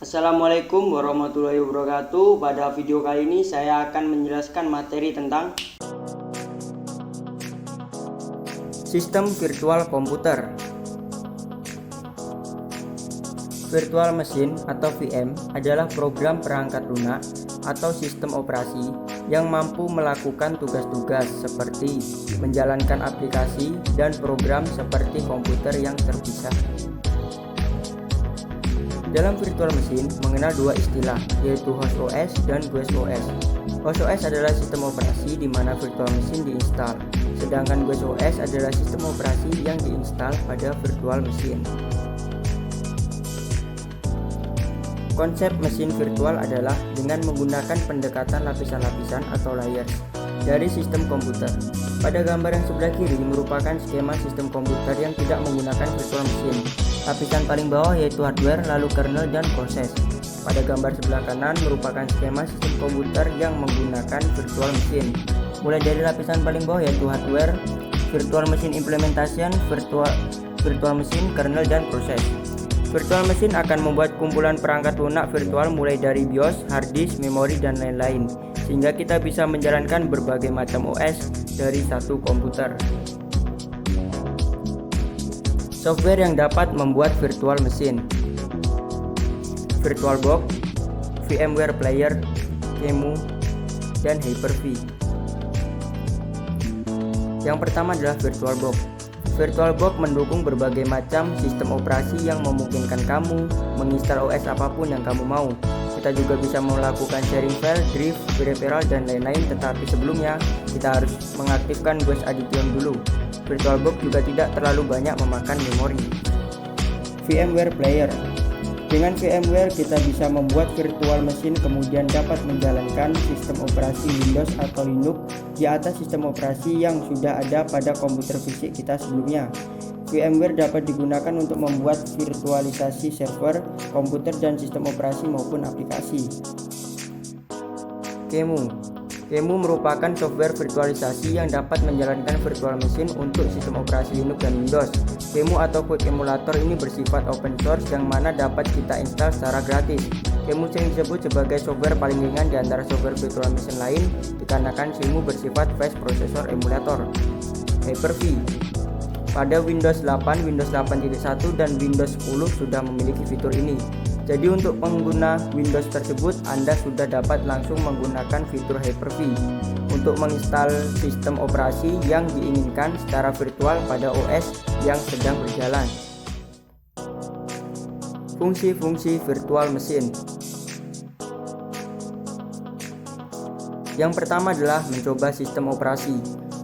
Assalamualaikum warahmatullahi wabarakatuh. Pada video kali ini saya akan menjelaskan materi tentang sistem virtual komputer. Virtual machine atau VM adalah program perangkat lunak atau sistem operasi yang mampu melakukan tugas-tugas seperti menjalankan aplikasi dan program seperti komputer yang terpisah. Dalam virtual machine mengenal dua istilah, yaitu host OS dan guest OS. Host OS adalah sistem operasi di mana virtual machine diinstal, sedangkan guest OS adalah sistem operasi yang diinstal pada virtual machine. Konsep mesin virtual adalah dengan menggunakan pendekatan lapisan-lapisan atau layers dari sistem komputer. Pada gambar yang sebelah kiri merupakan skema sistem komputer yang tidak menggunakan virtual machine. Lapisan paling bawah yaitu hardware, lalu kernel dan proses. Pada gambar sebelah kanan merupakan skema sistem komputer yang menggunakan virtual machine. Mulai dari lapisan paling bawah yaitu hardware, virtual machine implementation, virtual machine, kernel dan proses. Virtual machine akan membuat kumpulan perangkat lunak virtual mulai dari BIOS, hard disk, memori, dan lain-lain, sehingga kita bisa menjalankan berbagai macam OS dari satu komputer. Software yang dapat membuat virtual machine: VirtualBox, VMware Player, QEMU, dan Hyper-V. Yang pertama adalah VirtualBox. VirtualBox mendukung berbagai macam sistem operasi yang memungkinkan kamu menginstal OS apapun yang kamu mau. Kita juga bisa melakukan sharing file, drive, peripheral, dan lain-lain, tetapi sebelumnya kita harus mengaktifkan GUID Addition dulu. VirtualBox juga tidak terlalu banyak memakan memori. VMware Player. Dengan VMware kita bisa membuat virtual machine kemudian dapat menjalankan sistem operasi Windows atau Linux di atas sistem operasi yang sudah ada pada komputer fisik kita sebelumnya. VMware dapat digunakan untuk membuat virtualisasi server, komputer, dan sistem operasi maupun aplikasi. QEMU merupakan software virtualisasi yang dapat menjalankan virtual machine untuk sistem operasi Linux dan Windows. QEMU atau Quick Emulator ini bersifat open source yang mana dapat kita install secara gratis. QEMU sering disebut sebagai software paling ringan di antara software virtual machine lain dikarenakan QEMU bersifat fast processor emulator. Hyper-V. Pada Windows 8, Windows 8.1, dan Windows 10 sudah memiliki fitur ini. Jadi untuk pengguna Windows tersebut, Anda sudah dapat langsung menggunakan fitur Hyper-V untuk menginstal sistem operasi yang diinginkan secara virtual pada OS yang sedang berjalan. Fungsi-fungsi virtual machine. Yang pertama adalah mencoba sistem operasi.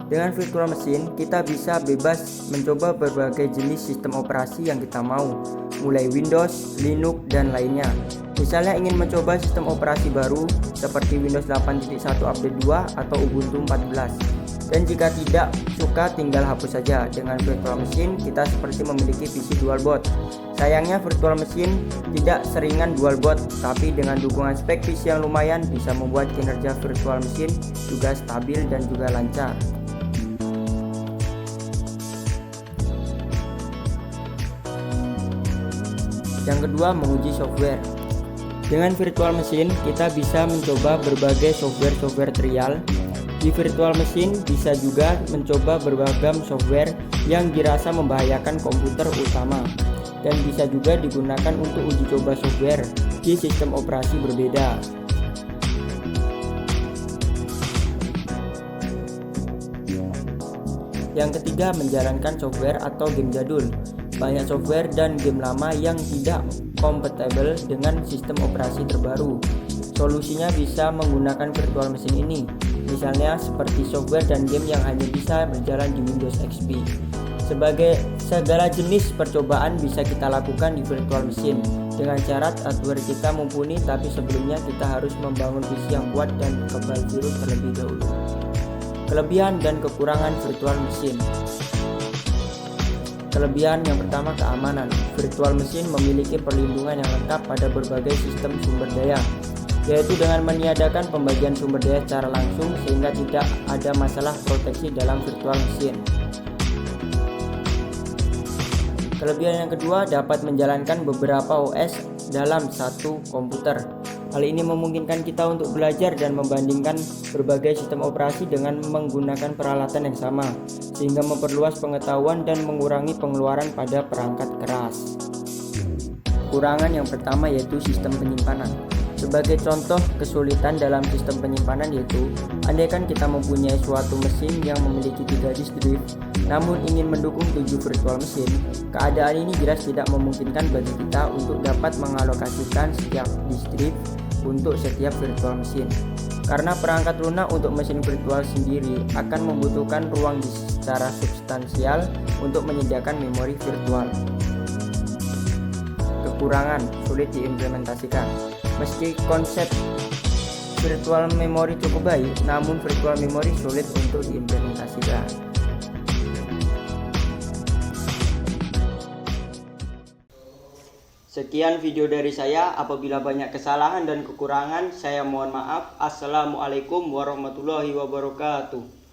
Dengan virtual machine, kita bisa bebas mencoba berbagai jenis sistem operasi yang kita mau, mulai Windows, Linux, dan lainnya. Misalnya ingin mencoba sistem operasi baru seperti Windows 8.1 Update 2 atau Ubuntu 14. Dan jika tidak suka tinggal hapus saja. Dengan virtual machine kita seperti memiliki PC dual boot. Sayangnya virtual machine tidak seringan dual boot, tapi dengan dukungan spek PC yang lumayan bisa membuat kinerja virtual machine juga stabil dan juga lancar. Yang kedua, menguji software. Dengan virtual machine, kita bisa mencoba berbagai software trial. Di virtual machine bisa juga mencoba berbagai software yang dirasa membahayakan komputer utama, dan bisa juga digunakan untuk uji coba software di sistem operasi berbeda. Yang ketiga, menjalankan software atau game jadul. Banyak software dan game lama yang tidak kompatibel dengan sistem operasi terbaru. Solusinya bisa menggunakan virtual machine ini, misalnya seperti software dan game yang hanya bisa berjalan di Windows XP. Sebagai segala jenis percobaan bisa kita lakukan di virtual machine dengan syarat hardware kita mumpuni, tapi sebelumnya kita harus membangun PC yang kuat dan kebal virus terlebih dahulu. Kelebihan dan kekurangan virtual machine. Kelebihan yang pertama, keamanan. Virtual machine memiliki perlindungan yang lengkap pada berbagai sistem sumber daya, yaitu dengan meniadakan pembagian sumber daya secara langsung sehingga tidak ada masalah proteksi dalam virtual machine. Kelebihan yang kedua, dapat menjalankan beberapa OS dalam satu komputer. Hal ini memungkinkan kita untuk belajar dan membandingkan berbagai sistem operasi dengan menggunakan peralatan yang sama, sehingga memperluas pengetahuan dan mengurangi pengeluaran pada perangkat keras. Kekurangan yang pertama yaitu sistem penyimpanan. Sebagai contoh kesulitan dalam sistem penyimpanan yaitu, andaikan kita mempunyai suatu mesin yang memiliki 3 disk drive, namun ingin mendukung 7 virtual mesin, keadaan ini jelas tidak memungkinkan bagi kita untuk dapat mengalokasikan setiap disk drive untuk setiap virtual mesin. Karena perangkat lunak untuk mesin virtual sendiri akan membutuhkan ruang disk secara substansial untuk menyediakan memori virtual. Kekurangan, sulit diimplementasikan. Meski konsep virtual memory cukup baik, namun virtual memory sulit untuk diimplementasikan. Sekian video dari saya. Apabila banyak kesalahan dan kekurangan, saya mohon maaf. Assalamualaikum warahmatullahi wabarakatuh.